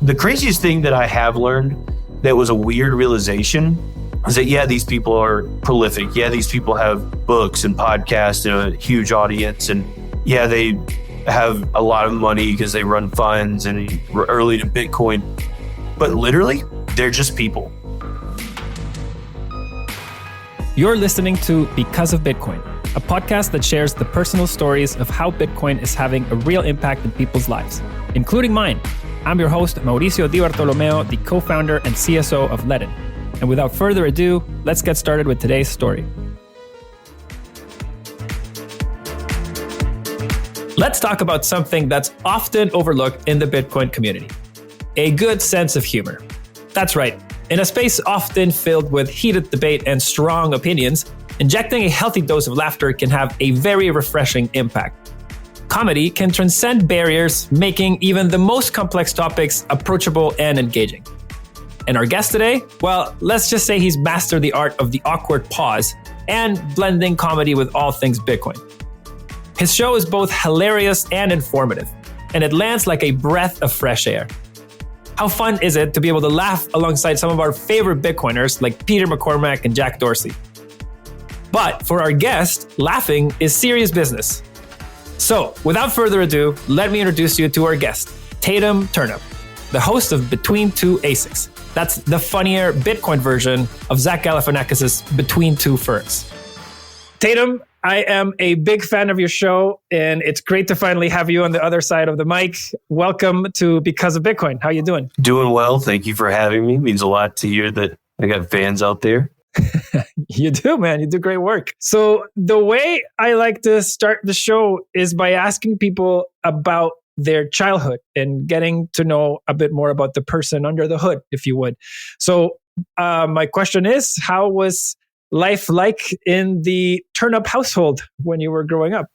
The craziest thing that I have learned that was a weird realization is that, yeah, these people are prolific. Yeah, these people have books and podcasts and a huge audience. And yeah, they have a lot of money because they run funds and are early to Bitcoin. But literally, they're just people. You're listening to Because of Bitcoin, a podcast that shares the personal stories of how Bitcoin is having a real impact in people's lives, including mine. I'm your host, Mauricio Di Bartolomeo, the co-founder and CSO of Ledin. And without further ado, let's get started with today's story. Let's talk about something that's often overlooked in the Bitcoin community: a good sense of humor. That's right. In a space often filled with heated debate and strong opinions, injecting a healthy dose of laughter can have a very refreshing impact. Comedy can transcend barriers, making even the most complex topics approachable and engaging. And our guest today, well, let's just say he's mastered the art of the awkward pause and blending comedy with all things Bitcoin. His show is both hilarious and informative, and it lands like a breath of fresh air. How fun is it to be able to laugh alongside some of our favorite Bitcoiners like Peter McCormack and Jack Dorsey? But for our guest, laughing is serious business. So, without further ado, let me introduce you to our guest, Tatum Turn Up, the host of Between Two Asics. That's the funnier Bitcoin version of Zach Galifianakis' Between Two Ferns. Tatum, I am a big fan of your show, and it's great to finally have you on the other side of the mic. Welcome to Because of Bitcoin. How you doing? Doing well. Thank you for having me. It means a lot to hear that I got fans out there. You do, man. You do great work. So the way I like to start the show is by asking people about their childhood and getting to know a bit more about the person under the hood, if you would. So my question is, how was life like in the Turn Up household when you were growing up?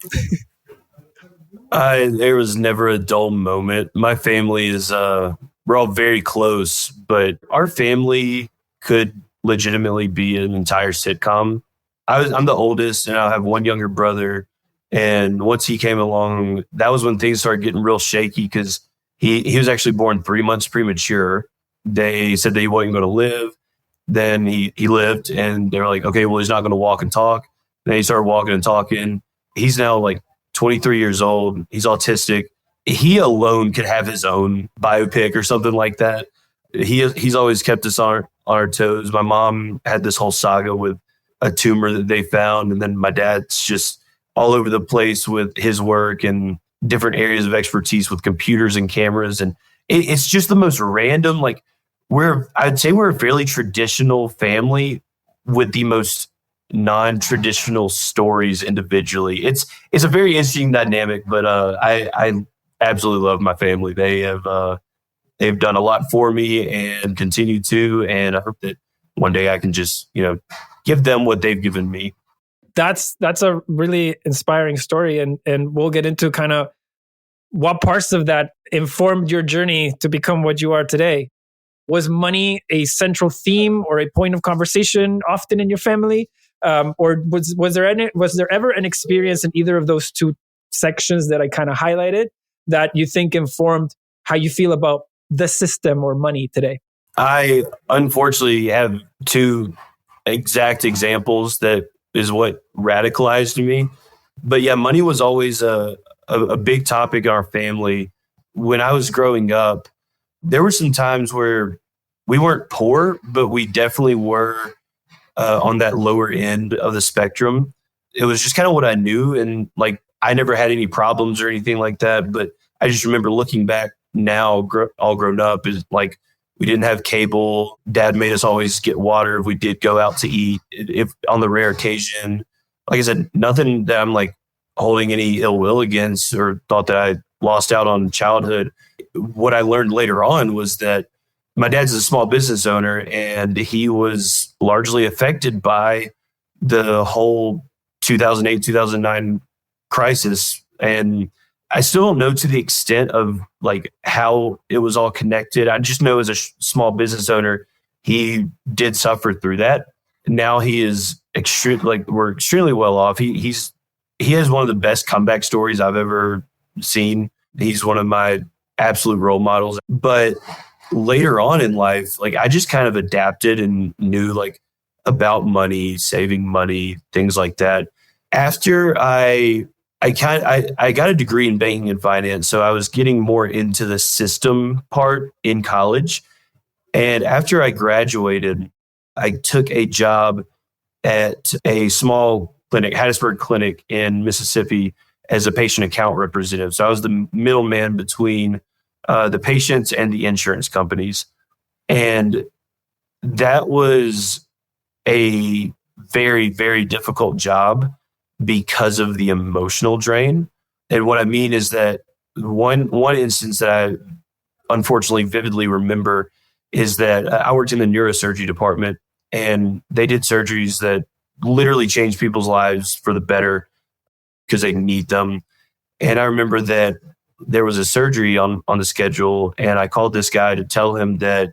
There was never a dull moment. My family is, we're all very close, but our family could legitimately be an entire sitcom. I'm the oldest, and I have one younger brother. And once he came along, that was when things started getting real shaky because he was actually born 3 months premature. They said that he wasn't going to live. Then he lived, and they were like, okay, well, he's not going to walk and talk. Then he started walking and talking. He's now like 23 years old. He's autistic. He alone could have his own biopic or something like that. He's always kept us on our toes. My mom had this whole saga with a tumor that they found, and then my dad's just all over the place with his work and different areas of expertise with computers and cameras. And it's just the most random, like I'd say we're a fairly traditional family with the most non-traditional stories individually. It's a very interesting dynamic, but I absolutely love my family. They've done a lot for me and continue to, and I hope that one day I can just, give them what they've given me. That's a really inspiring story, and we'll get into kind of what parts of that informed your journey to become what you are today. Was money a central theme or a point of conversation often in your family, or was there ever an experience in either of those two sections that I kind of highlighted that you think informed how you feel about the system or money today? I unfortunately have two exact examples that is what radicalized me. But yeah, money was always a big topic in our family. When I was growing up, there were some times where we weren't poor, but we definitely were on that lower end of the spectrum. It was just kind of what I knew. And like, I never had any problems or anything like that. But I just remember looking back now, all grown up, is like, we didn't have cable. Dad made us always get water if we did go out to eat. If on the rare occasion, like I said, nothing that I'm like holding any ill will against or thought that I lost out on childhood. What I learned later on was that my dad's a small business owner, and he was largely affected by the whole 2008, 2009 crisis. And I still don't know to the extent of like how it was all connected. I just know as a small business owner, he did suffer through that. Now he is we're extremely well off. He has one of the best comeback stories I've ever seen. He's one of my absolute role models. But later on in life, like I just kind of adapted and knew like about money, saving money, things like that. After I got a degree in banking and finance, so I was getting more into the system part in college. And after I graduated, I took a job at a small clinic, Hattiesburg Clinic in Mississippi, as a patient account representative. So I was the middleman between the patients and the insurance companies. And that was a very, very difficult job because of the emotional drain. And what I mean is that one instance that I unfortunately vividly remember is that I worked in the neurosurgery department, and they did surgeries that literally changed people's lives for the better because they need them. And I remember that there was a surgery on the schedule, and I called this guy to tell him that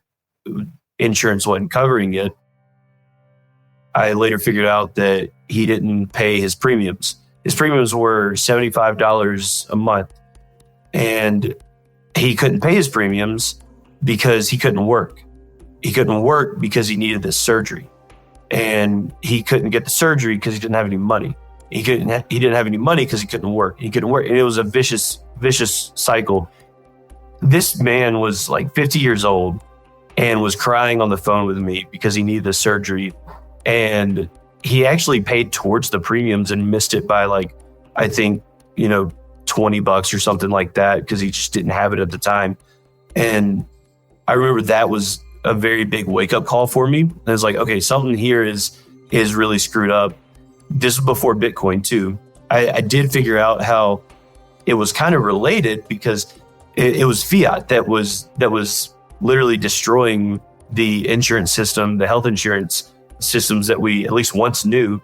insurance wasn't covering it. I later figured out that he didn't pay his premiums. His premiums were $75 a month, and he couldn't pay his premiums because he couldn't work. He couldn't work because he needed this surgery, and he couldn't get the surgery because he didn't have any money. He didn't have any money because he couldn't work. He couldn't work, and it was a vicious cycle. This man was like 50 years old and was crying on the phone with me because he needed the surgery, and he actually paid towards the premiums and missed it by like, I think, $20 or something like that because he just didn't have it at the time. And I remember that was a very big wake up call for me. And it's like, okay, something here is really screwed up. This was before Bitcoin too. I did figure out how it was kind of related because it was fiat that was literally destroying the insurance system, the health insurance systems that we at least once knew.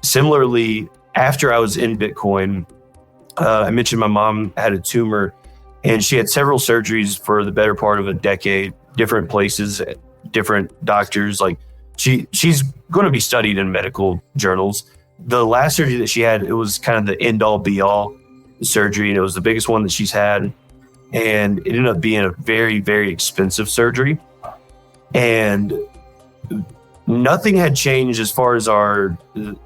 Similarly, after I was in Bitcoin, I mentioned my mom had a tumor, and she had several surgeries for the better part of a decade, different places, different doctors. Like she's going to be studied in medical journals. The last surgery that she had, it was kind of the end all be all surgery, and it was the biggest one that she's had. And it ended up being a very, very expensive surgery. And nothing had changed as far as the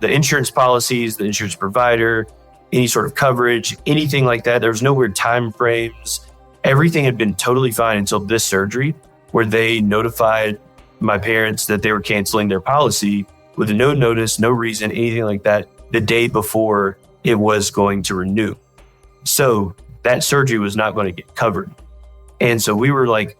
insurance policies, the insurance provider, any sort of coverage, anything like that. There was no weird time frames. Everything had been totally fine until this surgery, where they notified my parents that they were canceling their policy with no notice, no reason, anything like that, the day before it was going to renew. So that surgery was not going to get covered. And so we were like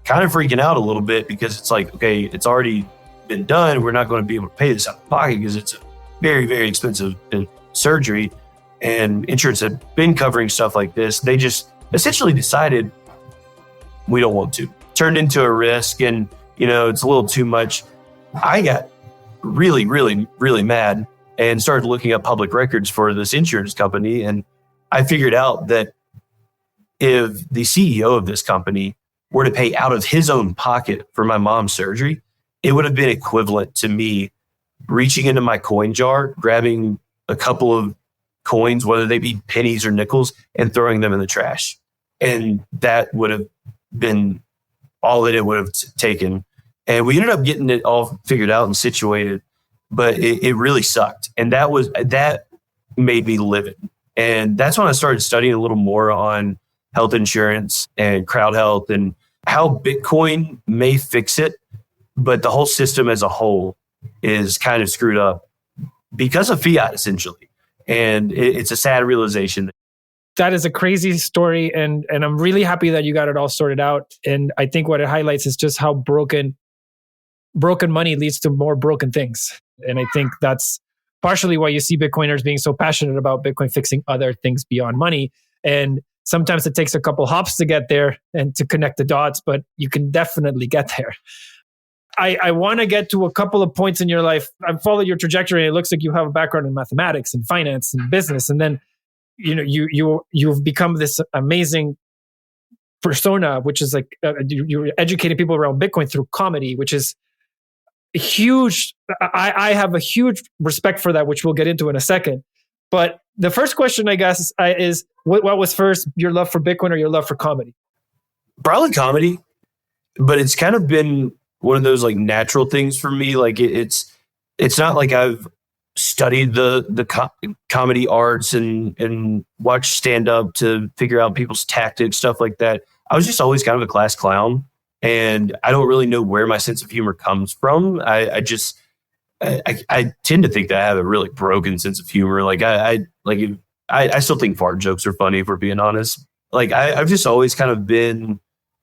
kind of freaking out a little bit because it's like, okay, it's already been done. We're not going to be able to pay this out of pocket because it's a very, very expensive surgery. And insurance had been covering stuff like this. They just essentially decided we don't want to. Turned into a risk, and it's a little too much. I got really, really, really mad and started looking up public records for this insurance company. And I figured out that if the CEO of this company were to pay out of his own pocket for my mom's surgery, it would have been equivalent to me reaching into my coin jar, grabbing a couple of coins, whether they be pennies or nickels, and throwing them in the trash. And that would have been all that it would have taken. And we ended up getting it all figured out and situated, but it really sucked. And that made me livid. And that's when I started studying a little more on health insurance and crowd health and how Bitcoin may fix it, but the whole system as a whole is kind of screwed up because of fiat, essentially. And it's a sad realization. That is a crazy story. And I'm really happy that you got it all sorted out. And I think what it highlights is just how broken money leads to more broken things. And I think that's partially why you see Bitcoiners being so passionate about Bitcoin fixing other things beyond money. And sometimes it takes a couple hops to get there and to connect the dots, but you can definitely get there. I want to get to a couple of points in your life. I've followed your trajectory, and it looks like you have a background in mathematics and finance and business. And then, you've become this amazing persona, which is like you're educating people around Bitcoin through comedy, which is huge. I have a huge respect for that, which we'll get into in a second. But the first question, I guess, is what was first, your love for Bitcoin or your love for comedy? Probably comedy, but it's kind of been one of those like natural things for me. Like it's not like I've studied the comedy arts and watched stand up to figure out people's tactics, stuff like that. I was just always kind of a class clown, and I don't really know where my sense of humor comes from. I tend to think that I have a really broken sense of humor. Like I still think fart jokes are funny, if we're being honest. Like I've just always kind of been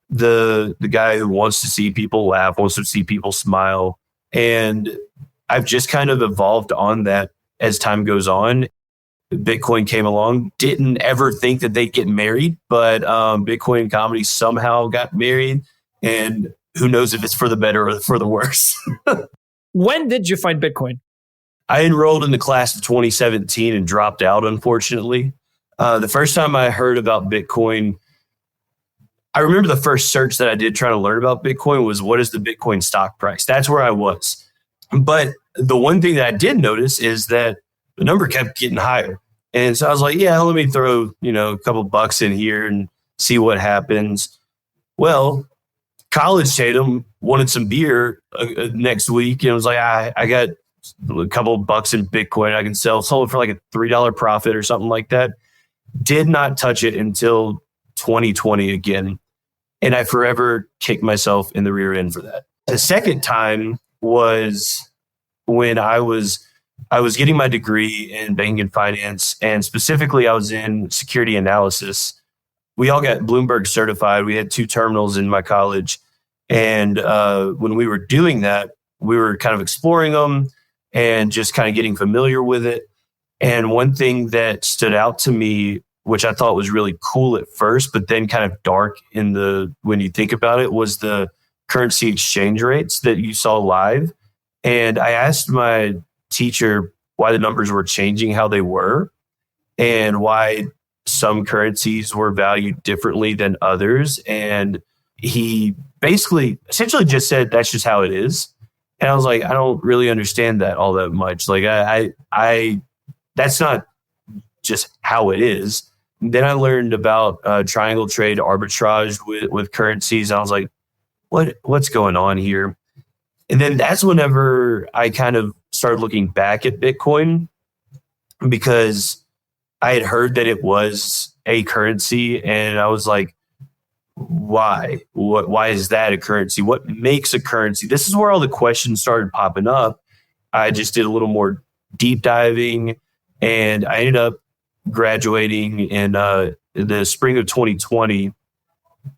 the guy who wants to see people laugh, wants to see people smile, and I've just kind of evolved on that as time goes on. Bitcoin came along, didn't ever think that they'd get married, but Bitcoin comedy somehow got married, and who knows if it's for the better or for the worse. When did you find Bitcoin? I enrolled in the class of 2017 and dropped out, unfortunately. The first time I heard about Bitcoin, I remember the first search that I did trying to learn about Bitcoin was, what is the Bitcoin stock price? That's where I was. But the one thing that I did notice is that the number kept getting higher. And so I was like, yeah, let me throw, a couple bucks in here and see what happens. Well, college Tatum wanted some beer next week. And it was like, I got a couple bucks in Bitcoin I can sell. Sold it for like a $3 profit or something like that. Did not touch it until 2020 again. And I forever kicked myself in the rear end for that. The second time was when I was getting my degree in banking and finance, and specifically I was in security analysis. We all got Bloomberg certified. We had 2 terminals in my college. And when we were doing that, we were kind of exploring them and just kind of getting familiar with it. And one thing that stood out to me, which I thought was really cool at first, but then kind of dark when you think about it, was the currency exchange rates that you saw live. And I asked my teacher why the numbers were changing how they were, and why some currencies were valued differently than others. And he essentially just said, that's just how it is. And I was like, I don't really understand that all that much. Like I that's not just how it is. Then I learned about triangle trade arbitrage with currencies. And I was like, what's going on here? And then that's whenever I kind of started looking back at Bitcoin, because I had heard that it was a currency, and I was like, why? Why is that a currency? What makes a currency? This is where all the questions started popping up. I just did a little more deep diving, and I ended up graduating in the spring of 2020.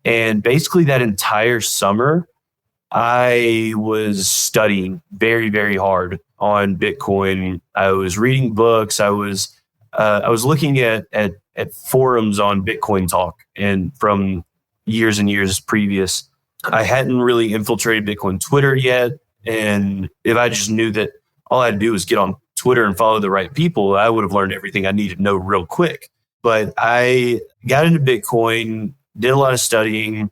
And basically that entire summer, I was studying very, very hard on Bitcoin. I was reading books. I was looking at forums on Bitcoin Talk, and from years and years previous. I hadn't really infiltrated Bitcoin Twitter yet. And if I just knew that all I had to do was get on Twitter and follow the right people, I would have learned everything I needed to know real quick. But I got into Bitcoin, did a lot of studying.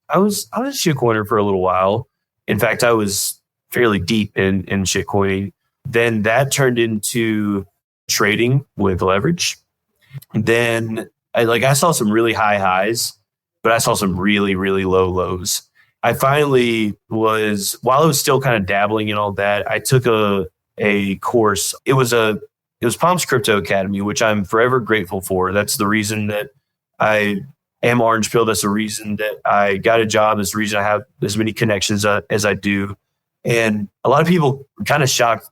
I was a shitcoiner for a little while. In fact, I was fairly deep in shitcoining. Then that turned into trading with leverage. Then I saw some really high highs, but I saw some really, really low lows. I finally while I was still kind of dabbling in all that, I took a course. It was Palms Crypto Academy, which I'm forever grateful for. That's the reason that I am orange pilled. That's the reason that I got a job. That's the reason I have as many connections as I do. And a lot of people are kind of shocked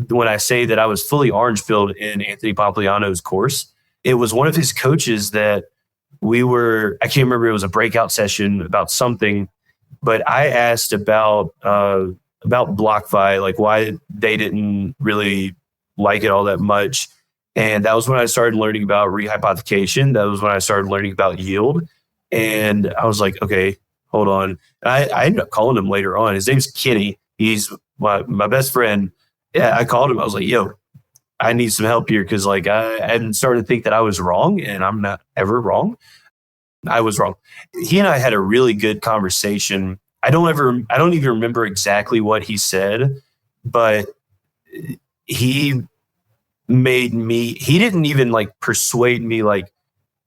when I say that I was fully orange pilled in Anthony Pompliano's course. It was one of his coaches that I can't remember, it was a breakout session about something, but I asked about BlockFi, like why they didn't really like it all that much. And that was when I started learning about rehypothecation. That was when I started learning about yield. And I was like, okay, hold on. I ended up calling him later on. His name's Kenny. He's my best friend. Yeah, I called him. I was like, yo, I need some help here, because I hadn't started to think that I was wrong, and I'm not ever wrong. I was wrong. He and I had a really good conversation. I don't even remember exactly what he said, but he he didn't even like persuade me like,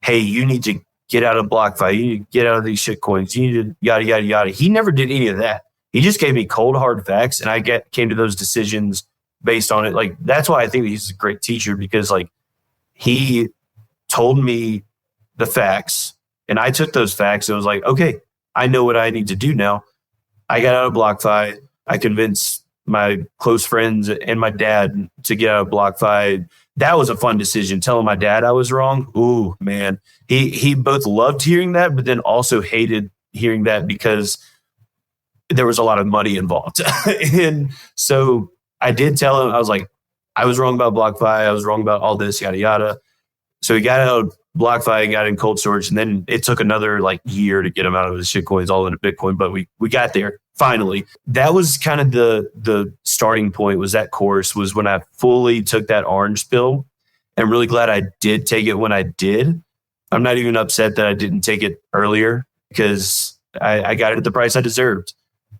hey, you need to get out of BlockFi, you need to get out of these shit coins, you need to yada, yada, yada. He never did any of that. He just gave me cold, hard facts, and I came to those decisions based on it. Like, that's why I think he's a great teacher, because like he told me the facts and I took those facts and was like, okay, I know what I need to do now. I got out of BlockFi. I convinced my close friends and my dad to get out of BlockFi. That was a fun decision. Telling my dad I was wrong. Ooh, man. He both loved hearing that, but then also hated hearing that because there was a lot of money involved. And so I did tell him, I was like, I was wrong about BlockFi. I was wrong about all this, yada, yada. So he got out of BlockFi, got in cold storage, and then it took another like year to get him out of his shitcoins all into Bitcoin. But we got there finally. That was kind of the starting point, was that course, was when I fully took that orange pill. I'm really glad I did take it when I did. I'm not even upset that I didn't take it earlier, because I got it at the price I deserved.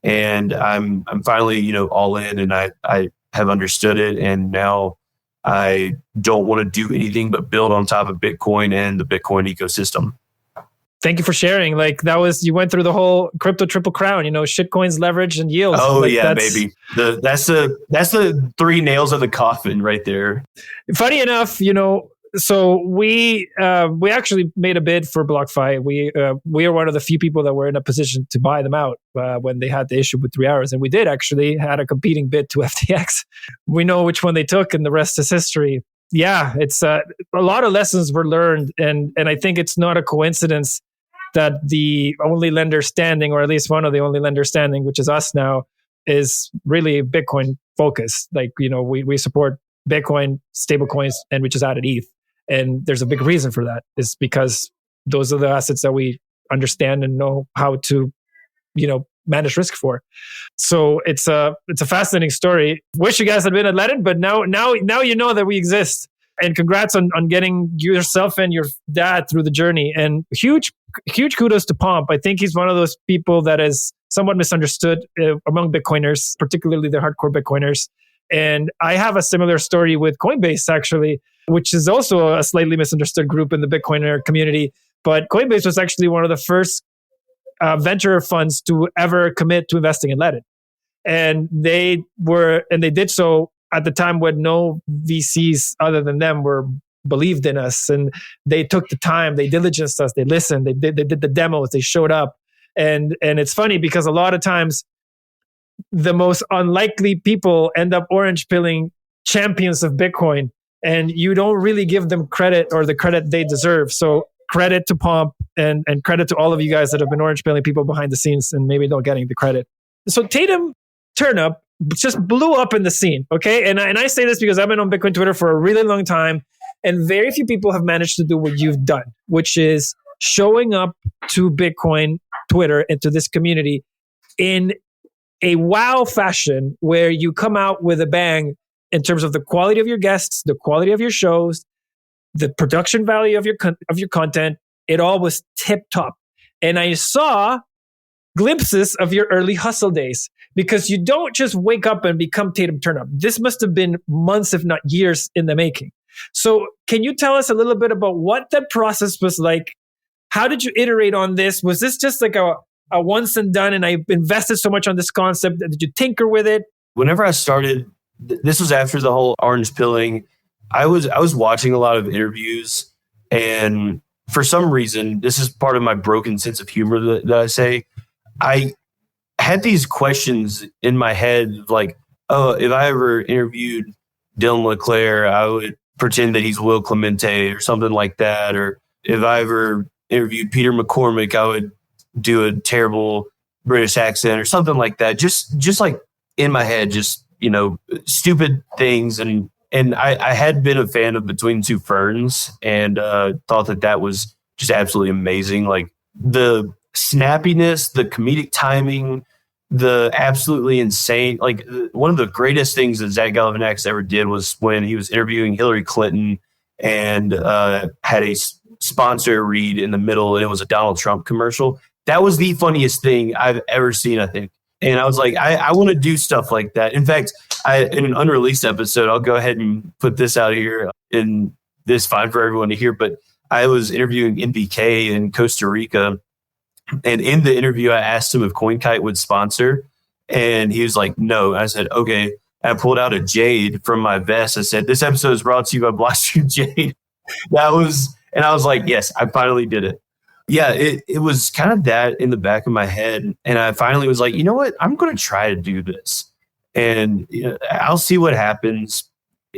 And I'm finally, all in, and I have understood it. And now I don't want to do anything but build on top of Bitcoin and the Bitcoin ecosystem. Thank you for sharing. Like, you went through the whole crypto triple crown, shitcoins, leverage, and yields. Oh, like, yeah, baby. That's the three nails of the coffin right there. Funny enough, so we actually made a bid for BlockFi. We are one of the few people that were in a position to buy them out when they had the issue with 3 hours. And we did actually had a competing bid to FTX. We know which one they took, and the rest is history. Yeah, it's a lot of lessons were learned. And I think it's not a coincidence that the only lender standing, or at least one of the only lenders standing, which is us now, is really Bitcoin focused. Like, we support Bitcoin, stable coins, and we just added ETH. And there's a big reason for that, is because those are the assets that we understand and know how to, manage risk for. So it's a fascinating story. Wish you guys had been at Ledden, but now you know that we exist. And congrats on getting yourself and your dad through the journey. And huge kudos to Pomp. I think he's one of those people that is somewhat misunderstood among Bitcoiners, particularly the hardcore Bitcoiners. And I have a similar story with Coinbase, actually, which is also a slightly misunderstood group in the Bitcoiner community. But Coinbase was actually one of the first venture funds to ever commit to investing in Ledden. And they did so at the time when no VCs other than them believed in us. And they took the time, they diligenced us, they listened, they did the demos, they showed up. And it's funny because a lot of times the most unlikely people end up orange pilling champions of Bitcoin, and you don't really give them credit or the credit they deserve. So credit to Pomp and credit to all of you guys that have been orange pilling people behind the scenes and maybe not getting the credit. So Tatum Turn Up just blew up in the scene, okay? And I say this because I've been on Bitcoin Twitter for a really long time, and very few people have managed to do what you've done, which is showing up to Bitcoin Twitter and to this community in a wow fashion, where you come out with a bang in terms of the quality of your guests, the quality of your shows, the production value of your content. It all was tip top. And I saw glimpses of your early hustle days, because you don't just wake up and become Tatum Turn Up. This must have been months, if not years, in the making. So can you tell us a little bit about what that process was like? How did you iterate on this? Was this just like a once and done, and I invested so much on this concept? Did you tinker with it? Whenever I started, this was after the whole orange pilling. I was watching a lot of interviews, and for some reason, this is part of my broken sense of humor that I say, I had these questions in my head, like, oh, if I ever interviewed Dylan LeClaire, I would pretend that he's Will Clemente or something like that. Or if I ever interviewed Peter McCormick, I would do a terrible British accent or something like that. Just like in my head, just, stupid things. And I had been a fan of Between Two Ferns, and thought that was just absolutely amazing. Like the snappiness, the comedic timing, the absolutely insane. Like one of the greatest things that Zach Galifianakis ever did was when he was interviewing Hillary Clinton and had a sponsor read in the middle, and it was a Donald Trump commercial. That was the funniest thing I've ever seen, I think. And I was like, I want to do stuff like that. In fact, in an unreleased episode, I'll go ahead and put this out here, and this is fine for everyone to hear, but I was interviewing NBK in Costa Rica. And in the interview, I asked him if CoinKite would sponsor. And he was like, no. I said, okay. I pulled out a jade from my vest. I said, this episode is brought to you by Blockstream Jade. And I was like, yes, I finally did it. Yeah, it was kind of that in the back of my head. And I finally was like, you know what? I'm going to try to do this. And I'll see what happens.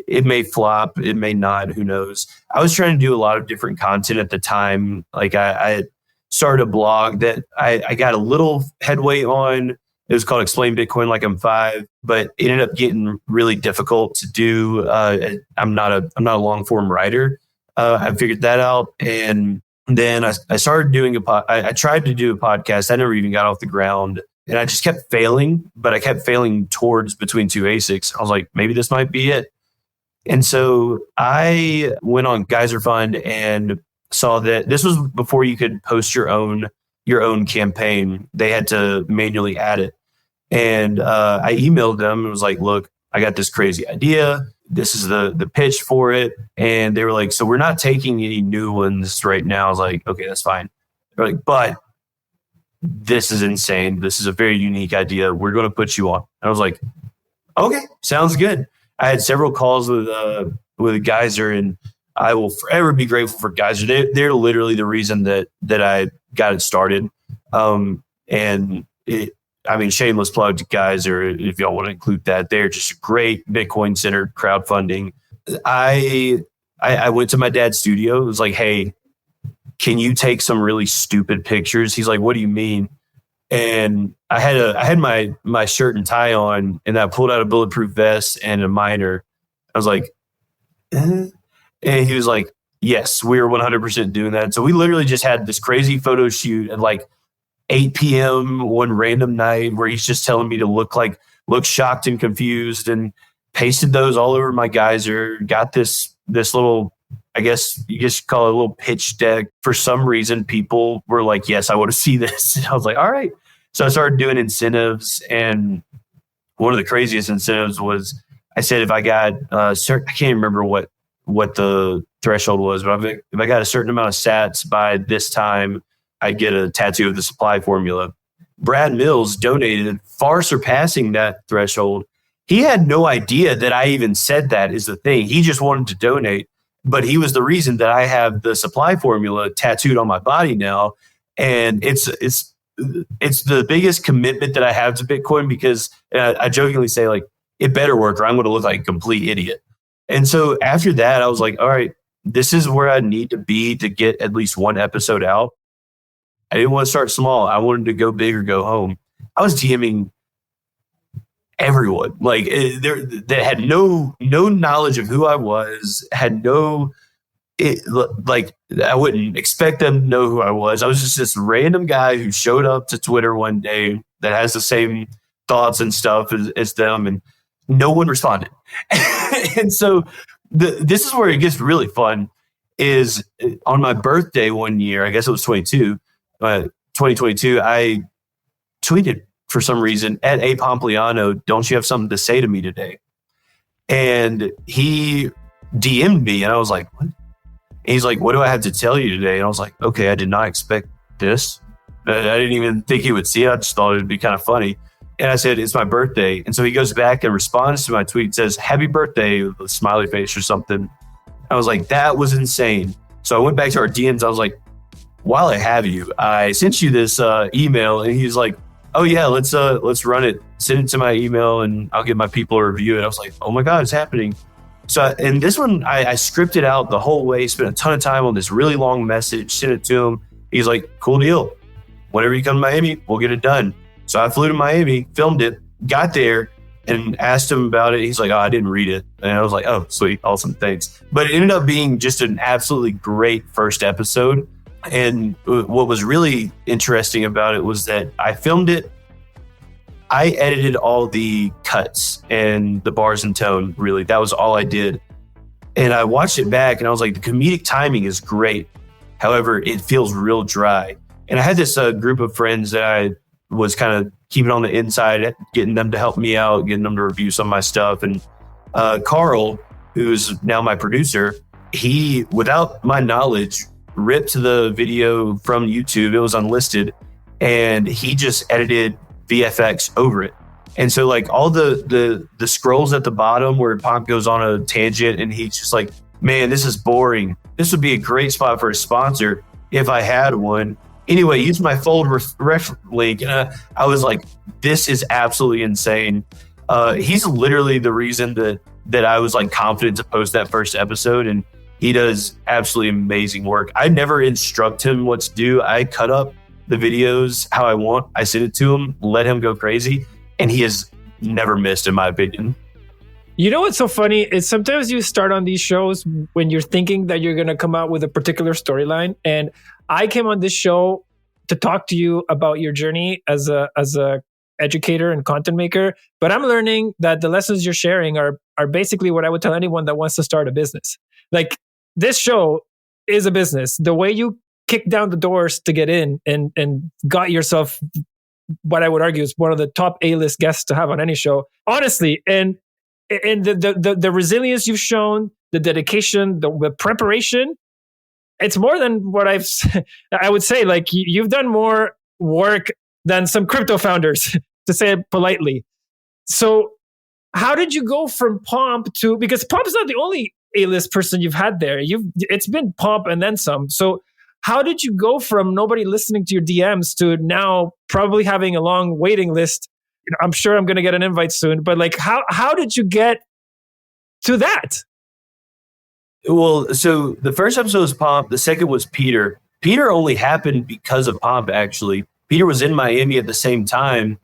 It may flop. It may not. Who knows? I was trying to do a lot of different content at the time. Like I started a blog that I got a little headway on. It was called Explain Bitcoin Like I'm Five, but it ended up getting really difficult to do. I'm not a long form writer. I figured that out. And then I started doing I tried to do a podcast. I never even got off the ground. And I just kept failing, but I kept failing towards Between Two Asics. I was like, maybe this might be it. And so I went on Geyser Fund and saw that this was before you could post your own campaign. They had to manually add it. And I emailed them and was like, look, I got this crazy idea. This is the pitch for it. And they were like, so we're not taking any new ones right now. I was like, okay, that's fine. They're like, but this is insane. This is a very unique idea. We're going to put you on. And I was like, okay, sounds good. I had several calls with Geyser, and I will forever be grateful for Geyser. They're literally the reason that I got it started. Shameless plug to Geyser, if y'all want to include that. They're just great Bitcoin-centered crowdfunding. I went to my dad's studio. It was like, hey, can you take some really stupid pictures? He's like, what do you mean? And I had my shirt and tie on, and I pulled out a bulletproof vest and a miner. I was like, and he was like, yes, we are 100% doing that. So we literally just had this crazy photo shoot at like 8 p.m. one random night where he's just telling me to look shocked and confused, and pasted those all over my Geyser. Got this little, I guess you just call it a little pitch deck. For some reason, people were like, yes, I want to see this. And I was like, all right. So I started doing incentives. And one of the craziest incentives was, I said, if I got I can't remember what the threshold was, but if I got a certain amount of sats by this time, I'd get a tattoo of the supply formula. Brad Mills donated, far surpassing that threshold. He had no idea that I even said that is the thing. He just wanted to donate, but he was the reason that I have the supply formula tattooed on my body now. And it's the biggest commitment that I have to Bitcoin, because I jokingly say, like, it better work or I'm going to look like a complete idiot. And so after that, I was like, all right, this is where I need to be to get at least one episode out. I didn't want to start small. I wanted to go big or go home. I was DMing everyone, like that had no knowledge of who I was, I wouldn't expect them to know who I was. I was just this random guy who showed up to Twitter one day that has the same thoughts and stuff as them, and no one responded. And so this is where it gets really fun. Is on my birthday one year, I guess it was 2022, I tweeted for some reason at A Pompliano, don't you have something to say to me today? And he DM'd me, and I was like, what? And he's like, what do I have to tell you today? And I was like, okay, I did not expect this. I didn't even think he would see it. I just thought it'd be kind of funny. And I said, it's my birthday. And so he goes back and responds to my tweet, says, happy birthday, with a smiley face or something. I was like, that was insane. So I went back to our DMs. I was like, while I have you, I sent you this email. And he's like, oh yeah, let's run it. Send it to my email and I'll get my people to review it. I was like, oh my God, it's happening. So, and this one, I scripted out the whole way, spent a ton of time on this really long message, sent it to him. He's like, cool deal. Whenever you come to Miami, we'll get it done. So I flew to Miami, filmed it, got there, and asked him about it. He's like, oh, I didn't read it. And I was like, oh, sweet, awesome, thanks. But it ended up being just an absolutely great first episode. And what was really interesting about it was that I filmed it. I edited all the cuts and the bars and tone, really. That was all I did. And I watched it back and I was like, the comedic timing is great. However, it feels real dry. And I had this group of friends that was kind of keeping on the inside, getting them to help me out, getting them to review some of my stuff. And Carl, who's now my producer, he, without my knowledge, ripped the video from YouTube. It was unlisted, and he just edited VFX over it. And so like all the scrolls at the bottom where Pomp goes on a tangent and he's just like, man, this is boring. This would be a great spot for a sponsor if I had one. Anyway, use my fold ref link. And I was like, this is absolutely insane. He's literally the reason that I was like confident to post that first episode. And he does absolutely amazing work. I never instruct him what to do. I cut up the videos how I want. I send it to him, let him go crazy. And he has never missed, in my opinion. You know what's so funny is sometimes you start on these shows when you're thinking that you're going to come out with a particular storyline. And I came on this show to talk to you about your journey as a educator and content maker. But I'm learning that the lessons you're sharing are basically what I would tell anyone that wants to start a business. Like, this show is a business. The way you kicked down the doors to get in and got yourself what I would argue is one of the top A-list guests to have on any show, honestly. And the resilience you've shown, the dedication, the preparation, it's more than what I would say. Like, you've done more work than some crypto founders, to say it politely. So how did you go from Pomp to, because Pomp's not the only A-list person you've had there. It's been Pomp and then some. So how did you go from nobody listening to your DMs to now probably having a long waiting list? You know, I'm sure I'm going to get an invite soon, but like, how did you get to that? Well, so the first episode was Pomp. The second was Peter. Peter only happened because of Pomp, actually. Peter was in Miami at the same time.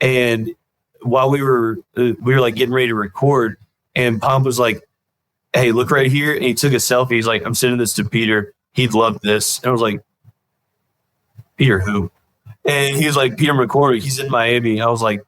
And while we were like getting ready to record, and Pomp was like, hey, look right here. And he took a selfie. He's like, I'm sending this to Peter. He'd love this. And I was like, Peter who? And he was like, Peter McCormick. He's in Miami. I was like,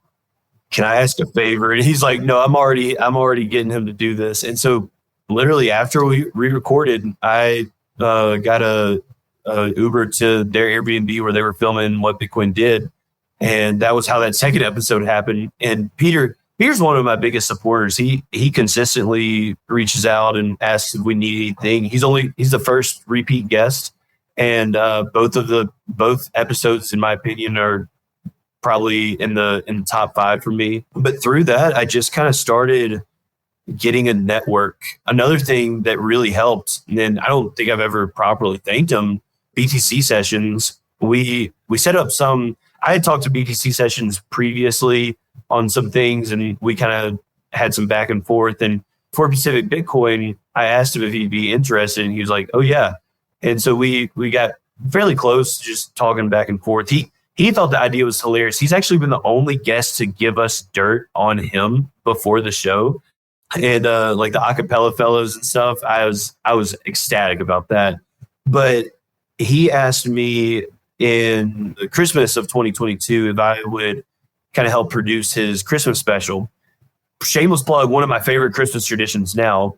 can I ask a favor? And he's like, no, I'm already getting him to do this. And so literally after we re-recorded, I got a Uber to their Airbnb where they were filming What Bitcoin Did. And that was how that second episode happened. And Peter's one of my biggest supporters. He consistently reaches out and asks if we need anything. He's the first repeat guest. And both episodes, in my opinion, are probably in the top 5 for me. But through that, I just kind of started getting a network. Another thing that really helped, and I don't think I've ever properly thanked him, BTC sessions. We set up some. I had talked to BTC sessions previously on some things, and we kind of had some back and forth. And for Pacific Bitcoin, I asked him if he'd be interested, and he was like, "Oh yeah." And so we got fairly close, just talking back and forth. He thought the idea was hilarious. He's actually been the only guest to give us dirt on him before the show, and like the acapella fellows and stuff. I was ecstatic about that. But he asked me in the Christmas of 2022 if I would kind of help produce his Christmas special. Shameless plug, one of my favorite Christmas traditions now.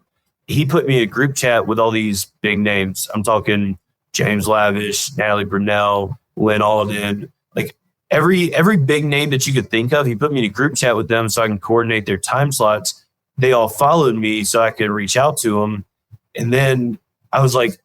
He put me in a group chat with all these big names. I'm talking James Lavish, Natalie Brunell, Lynn Alden, like every big name that you could think of. He put me in a group chat with them so I can coordinate their time slots. They all followed me so I could reach out to them. And then I was like,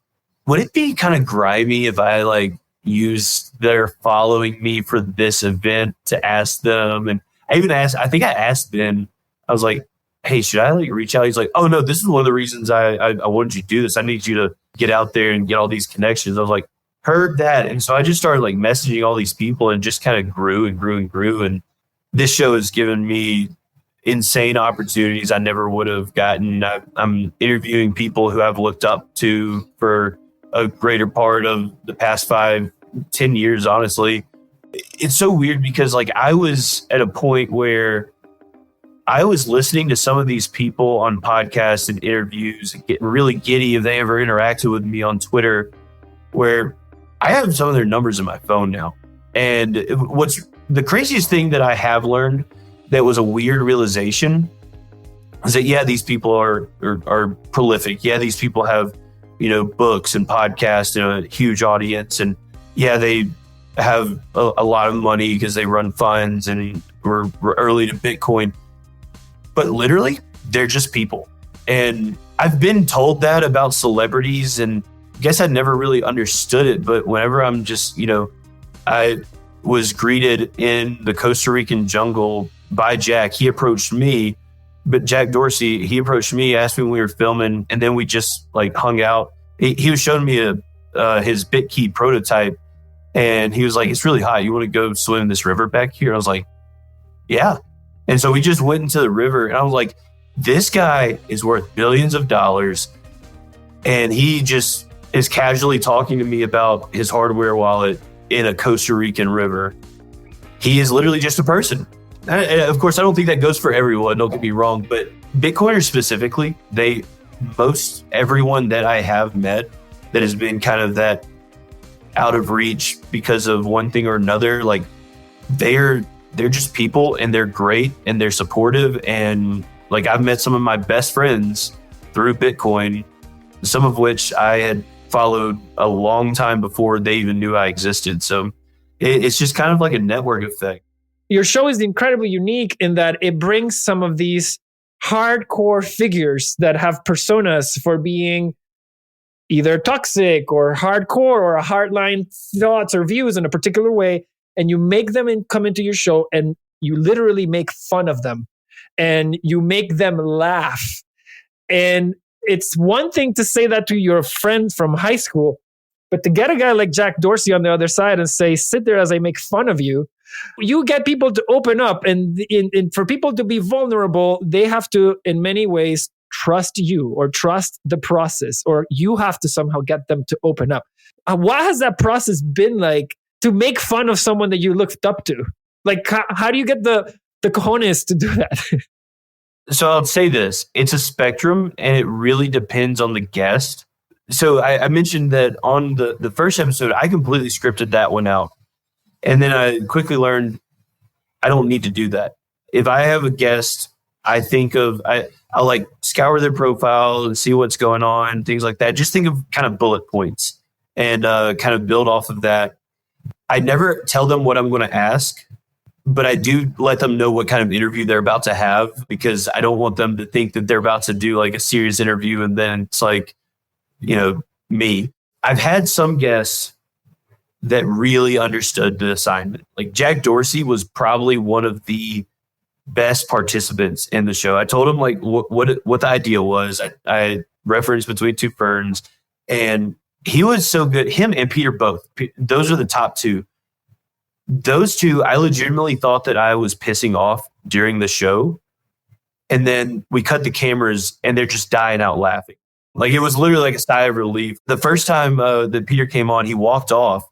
would it be kind of grimy if I like use their following me for this event to ask them? And I think I asked Ben, I was like, hey, should I like reach out? He's like, oh no, this is one of the reasons I wanted you to do this. I need you to get out there and get all these connections. I was like, heard that. And so I just started like messaging all these people and just kind of grew and grew and grew. And this show has given me insane opportunities I never would have gotten. I'm interviewing people who I've looked up to for a greater part of the past 5-10 years, honestly. It's so weird because like I was at a point where I was listening to some of these people on podcasts and interviews and getting really giddy if they ever interacted with me on Twitter, where I have some of their numbers in my phone now. And what's the craziest thing that I have learned that was a weird realization is that, yeah, these people are prolific. Yeah, these people have, books and podcasts and a huge audience. And yeah, they have a lot of money because they run funds and we're early to Bitcoin. But literally, they're just people. And I've been told that about celebrities, and I guess I never really understood it. But whenever I'm just, I was greeted in the Costa Rican jungle by Jack. He approached me, but Jack Dorsey, he approached me, asked me when we were filming, and then we just like hung out. He was showing me his BitKey prototype, and he was like, "It's really hot. You want to go swim in this river back here?" I was like, "Yeah." And so we just went into the river, and I was like, this guy is worth billions of dollars, and he just is casually talking to me about his hardware wallet in a Costa Rican river. He is literally just a person. And of course, I don't think that goes for everyone, don't get me wrong, but Bitcoiners specifically, most everyone that I have met that has been kind of that out of reach because of one thing or another, like they're just people, and they're great, and they're supportive. And like, I've met some of my best friends through Bitcoin, some of which I had followed a long time before they even knew I existed. So it's just kind of like a network effect. Your show is incredibly unique in that it brings some of these hardcore figures that have personas for being either toxic or hardcore or a hardline thoughts or views in a particular way, and you make them come into your show, and you literally make fun of them, and you make them laugh. And it's one thing to say that to your friend from high school, but to get a guy like Jack Dorsey on the other side and say, sit there as I make fun of you, you get people to open up. And for people to be vulnerable, they have to, in many ways, trust you or trust the process, or you have to somehow get them to open up. What has that process been like to make fun of someone that you looked up to? Like, how do you get the cojones to do that? So I'll say this, it's a spectrum, and it really depends on the guest. So I mentioned that on the first episode, I completely scripted that one out. And then I quickly learned I don't need to do that. If I have a guest, I think of, I'll like scour their profile and see what's going on, things like that. Just think of kind of bullet points and kind of build off of that. I never tell them what I'm going to ask, but I do let them know what kind of interview they're about to have, because I don't want them to think that they're about to do like a serious interview and then it's like, me. I've had some guests that really understood the assignment. Like Jack Dorsey was probably one of the best participants in the show. I told him like what the idea was. I referenced Between Two Ferns, and he was so good. Him and Peter both. Those are the top two. Those two, I legitimately thought that I was pissing off during the show. And then we cut the cameras and they're just dying out laughing. Like it was literally like a sigh of relief. The first time that Peter came on, he walked off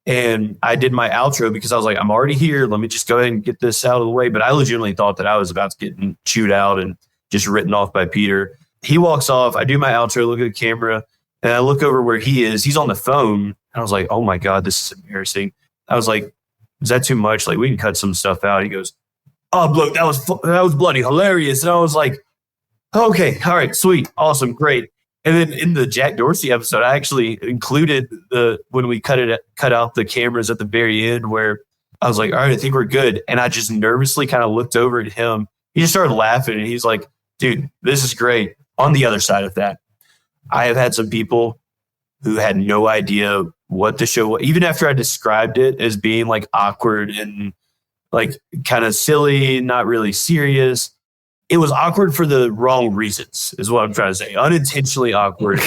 and I did my outro because I was like, I'm already here. Let me just go ahead and get this out of the way. But I legitimately thought that I was about to get chewed out and just written off by Peter. He walks off. I do my outro, look at the camera, and I look over where he is. He's on the phone. And I was like, oh my God, this is embarrassing. I was like, is that too much? Like, we can cut some stuff out. He goes, oh, look, that was bloody hilarious. And I was like, okay, all right, sweet, awesome, great. And then in the Jack Dorsey episode, I actually included when we cut out the cameras at the very end, where I was like, all right, I think we're good. And I just nervously kind of looked over at him. He just started laughing, and he's like, dude, this is great. On the other side of that, I have had some people who had no idea what the show was, even after I described it as being like awkward and like kind of silly, not really serious. It was awkward for the wrong reasons, is what I'm trying to say. Unintentionally awkward.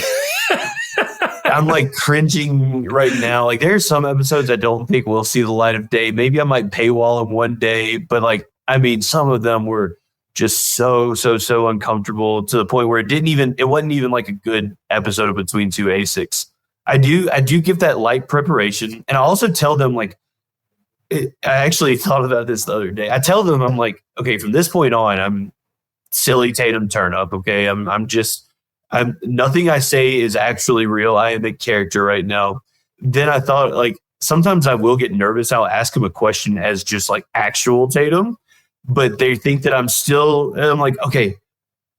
I'm like cringing right now. Like there are some episodes I don't think will see the light of day. Maybe I might paywall them one day, but like, I mean, some of them were just so uncomfortable to the point where it wasn't even like a good episode of Between Two Asics. I do give that light preparation. And I also tell them like, I actually thought about this the other day. I tell them, I'm like, okay, from this point on, I'm silly Tatum Turn Up. Okay. I'm nothing I say is actually real. I am a character right now. Then I thought like, sometimes I will get nervous. I'll ask him a question as just like actual Tatum, but they think that I'm still, and I'm like, okay,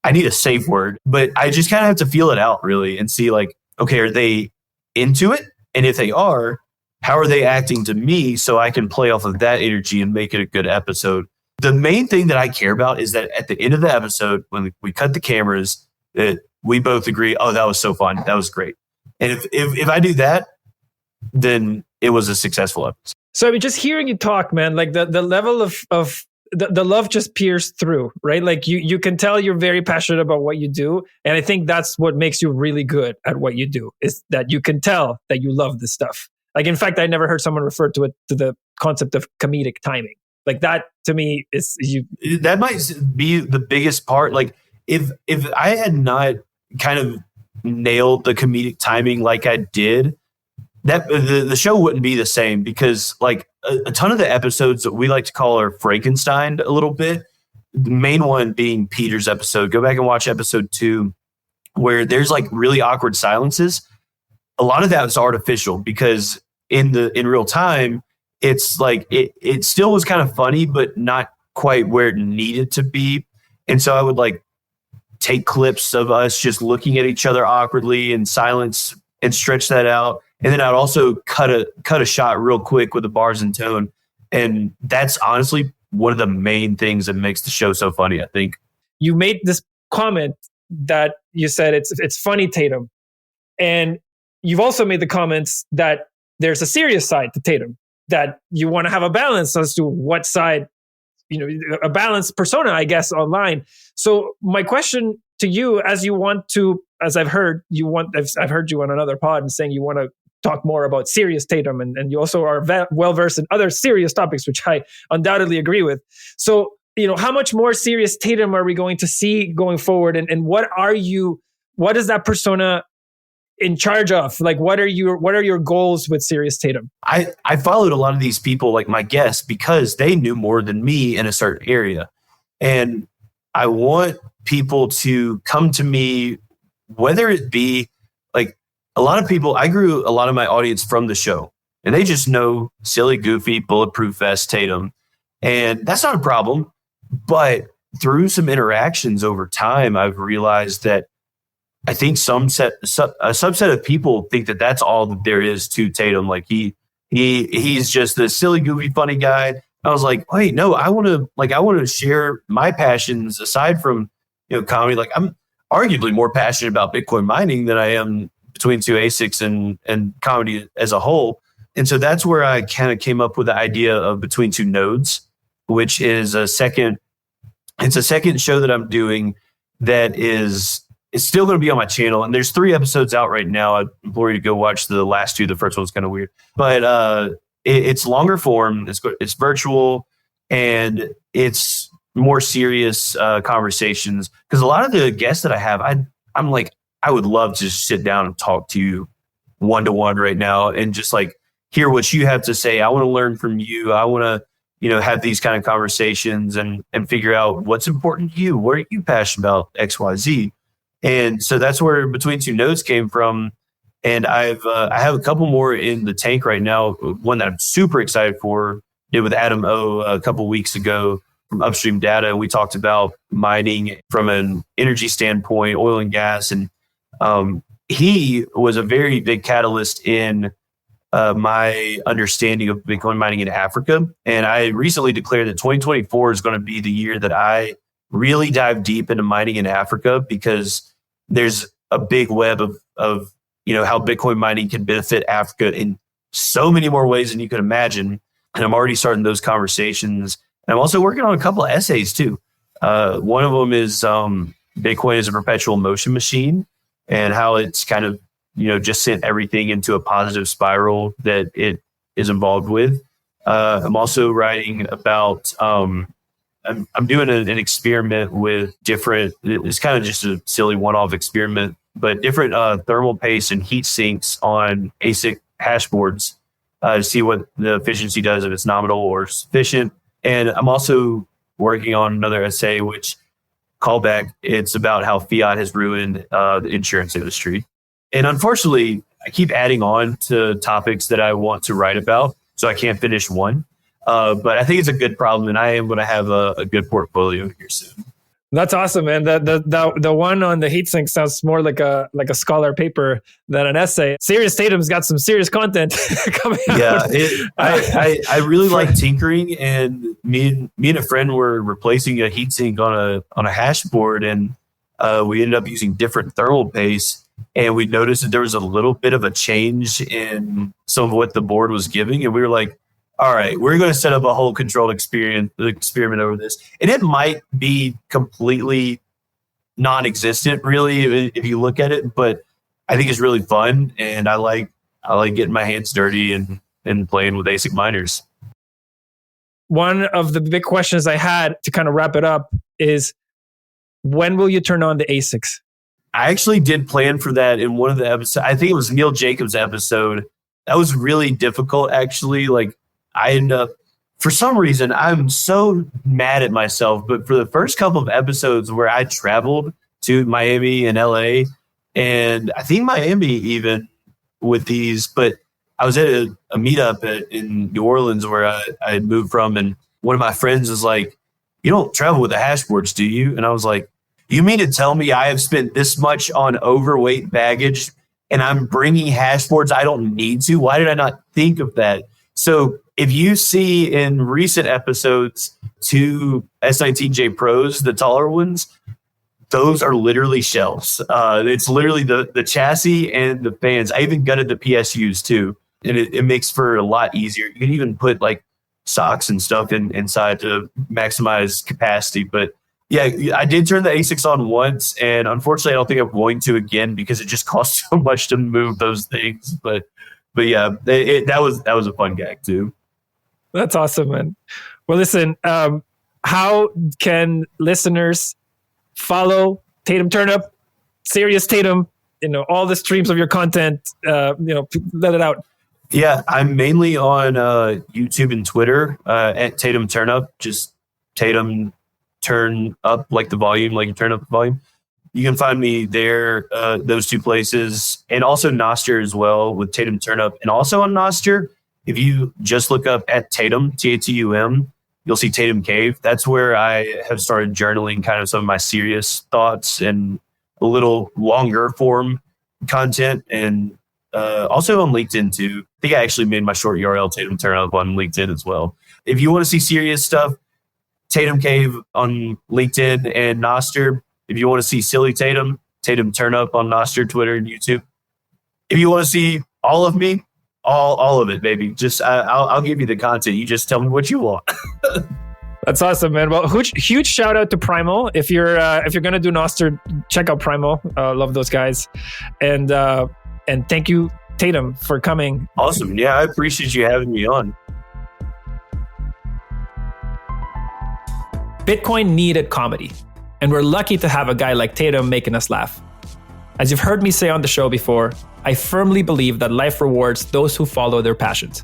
I need a safe word, but I just kind of have to feel it out really and see like, okay, are they into it? And if they are, how are they acting to me so I can play off of that energy and make it a good episode. The main thing that I care about is that at the end of the episode, when we cut the cameras, that we both agree, oh, that was so fun. That was great. And if I do that, then it was a successful episode. So I mean, just hearing you talk, man, like the level of the love just pierced through, right? Like you can tell you're very passionate about what you do. And I think that's what makes you really good at what you do, is that you can tell that you love this stuff. Like, in fact, I never heard someone refer to the concept of comedic timing. Like that to me is that might be the biggest part. Like if I had not kind of nailed the comedic timing like I did, that the show wouldn't be the same, because like a ton of the episodes that we like to call are Frankenstein a little bit. The main one being Peter's episode. Go back and watch episode 2, where there's like really awkward silences. A lot of that was artificial, because in real time, it's like it still was kind of funny, but not quite where it needed to be. And so I would like take clips of us just looking at each other awkwardly in silence and stretch that out. And then I'd also cut a shot real quick with the bars and tone. And that's honestly one of the main things that makes the show so funny, I think. You made this comment that you said it's funny, Tatum. And you've also made the comments that there's a serious side to Tatum, that you want to have a balance as to what side, a balanced persona, I guess, online. So my question to you, as I've heard you on another pod and saying you want to talk more about serious Tatum, and you also are well versed in other serious topics, which I undoubtedly agree with. So, how much more serious Tatum are we going to see going forward, and what is that persona in charge of? Like, what are your goals with serious Tatum? I followed a lot of these people, like my guests, because they knew more than me in a certain area. And I want people to come to me, whether it be like a lot of people, I grew a lot of my audience from the show, and they just know silly, goofy, bulletproof vest Tatum. And that's not a problem. But through some interactions over time, I've realized that I think a subset of people think that that's all that there is to Tatum. Like he's just the silly, goofy, funny guy. I was like, wait, no, I want to share my passions aside from, comedy. Like I'm arguably more passionate about Bitcoin mining than I am between Two Asics and comedy as a whole. And so that's where I kind of came up with the idea of Between Two Nodes, which is it's a second show that I'm doing that it's still going to be on my channel. And there's 3 episodes out right now. I implore you to go watch the last 2. The first one's kind of weird, but it's longer form. It's virtual, and it's more serious conversations. Because a lot of the guests that I have, I'm like, I would love to just sit down and talk to you one-to-one right now and just like hear what you have to say. I want to learn from you. I want to, have these kind of conversations and figure out what's important to you. What are you passionate about? X, Y, Z. And so that's where Between Two Nodes came from. And I have a couple more in the tank right now. One that I'm super excited for, did with Adam O a couple weeks ago from Upstream Data. And we talked about mining from an energy standpoint, oil and gas. And he was a very big catalyst in my understanding of Bitcoin mining in Africa. And I recently declared that 2024 is going to be the year that I really dive deep into mining in Africa, because there's a big web of how Bitcoin mining can benefit Africa in so many more ways than you could imagine. And I'm already starting those conversations. And I'm also working on a couple of essays too. One of them is Bitcoin is a perpetual motion machine, and how it's kind of, just sent everything into a positive spiral that it is involved with. I'm also writing about, I'm doing an experiment with different, it's kind of just a silly one-off experiment, but different thermal paste and heat sinks on ASIC hash boards to see what the efficiency does, if it's nominal or sufficient. And I'm also working on another essay, which callback, it's about how fiat has ruined the insurance industry. And unfortunately, I keep adding on to topics that I want to write about, so I can't finish one. But I think it's a good problem, and I am going to have a good portfolio here soon. That's awesome, man. The one on the heatsink sounds more like a scholar paper than an essay. Serious Tatum's got some serious content coming out. I really like tinkering, and me and a friend were replacing a heatsink on a hash board, and we ended up using different thermal paste, and we noticed that there was a little bit of a change in some of what the board was giving, and we were like, all right, we're going to set up a whole controlled experiment over this. And it might be completely non-existent, really, if you look at it. But I think it's really fun, and I like getting my hands dirty and playing with ASIC miners. One of the big questions I had to kind of wrap it up is, when will you turn on the ASICs? I actually did plan for that in one of the episodes. I think it was Neil Jacobs' episode. That was really difficult, actually. Like, I end up, for some reason, I'm so mad at myself, but for the first couple of episodes where I traveled to Miami and LA, and I think Miami even with these, but I was at a meetup in New Orleans where I had moved from, and one of my friends was like, "You don't travel with the hashboards, do you?" And I was like, "You mean to tell me I have spent this much on overweight baggage and I'm bringing hashboards I don't need to? Why did I not think of that?" So if you see in recent episodes 2 S19J Pros, the taller ones, those are literally shells. It's literally the chassis and the fans. I even gutted the PSUs too. And it makes for a lot easier. You can even put like socks and stuff inside to maximize capacity. But yeah, I did turn the ASICs on once, and unfortunately I don't think I'm going to again because it just costs so much to move those things. But yeah, that was a fun gag too. That's awesome, man. Well, listen, how can listeners follow Tatum Turn Up, Serious Tatum, all the streams of your content, let it out. Yeah, I'm mainly on YouTube and Twitter at Tatum Turn Up, just Tatum Turn Up, like the volume, like you turn up the volume. You can find me there, those two places, and also Nostr as well with Tatum Turn Up. And also on Nostr, if you just look up at Tatum, Tatum, you'll see Tatum Cave. That's where I have started journaling kind of some of my serious thoughts and a little longer form content. And also on LinkedIn too. I think I actually made my short URL Tatum Turn Up on LinkedIn as well. If you want to see serious stuff, Tatum Cave on LinkedIn and Nostr. If you want to see silly Tatum Turn Up on Nostr, Twitter, and YouTube. If you want to see all of me, all of it, baby. Just I'll give you the content. You just tell me what you want. That's awesome, man. Well, huge shout out to Primal. If you're gonna do Nostr, check out Primal. Love those guys, and thank you, Tatum, for coming. Awesome. Yeah, I appreciate you having me on. Bitcoin needed comedy, and we're lucky to have a guy like Tatum making us laugh. As you've heard me say on the show before, I firmly believe that life rewards those who follow their passions.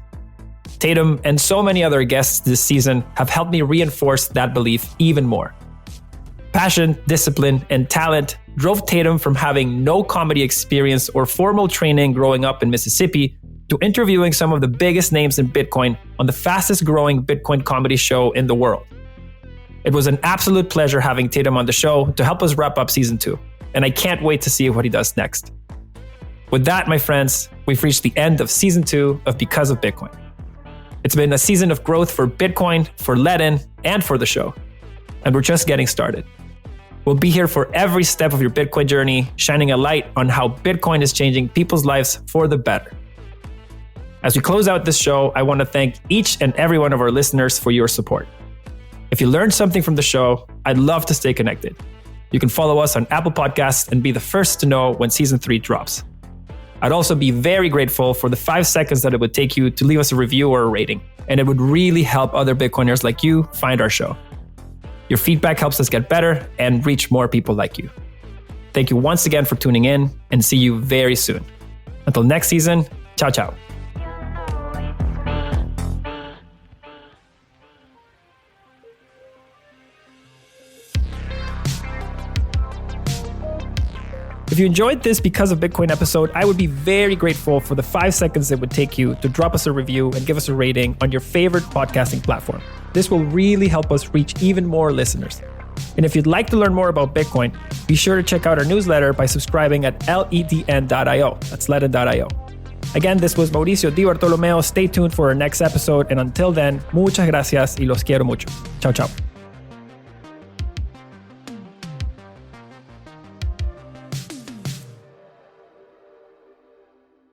Tatum and so many other guests this season have helped me reinforce that belief even more. Passion, discipline, and talent drove Tatum from having no comedy experience or formal training growing up in Mississippi to interviewing some of the biggest names in Bitcoin on the fastest growing Bitcoin comedy show in the world. It was an absolute pleasure having Tatum on the show to help us wrap up season 2, and I can't wait to see what he does next. With that, my friends, we've reached the end of season 2 of Because of Bitcoin. It's been a season of growth for Bitcoin, for Ledin, and for the show. And we're just getting started. We'll be here for every step of your Bitcoin journey, shining a light on how Bitcoin is changing people's lives for the better. As we close out this show, I want to thank each and every one of our listeners for your support. If you learned something from the show, I'd love to stay connected. You can follow us on Apple Podcasts and be the first to know when season 3 drops. I'd also be very grateful for the 5 seconds that it would take you to leave us a review or a rating, and it would really help other Bitcoiners like you find our show. Your feedback helps us get better and reach more people like you. Thank you once again for tuning in, and see you very soon. Until next season, ciao, ciao. If you enjoyed this Because of Bitcoin episode, I would be very grateful for the 5 seconds it would take you to drop us a review and give us a rating on your favorite podcasting platform. This will really help us reach even more listeners. And if you'd like to learn more about Bitcoin, be sure to check out our newsletter by subscribing at ledn.io. That's ledn.io. Again, this was Mauricio Di Bartolomeo. Stay tuned for our next episode. And until then, muchas gracias y los quiero mucho. Ciao, ciao.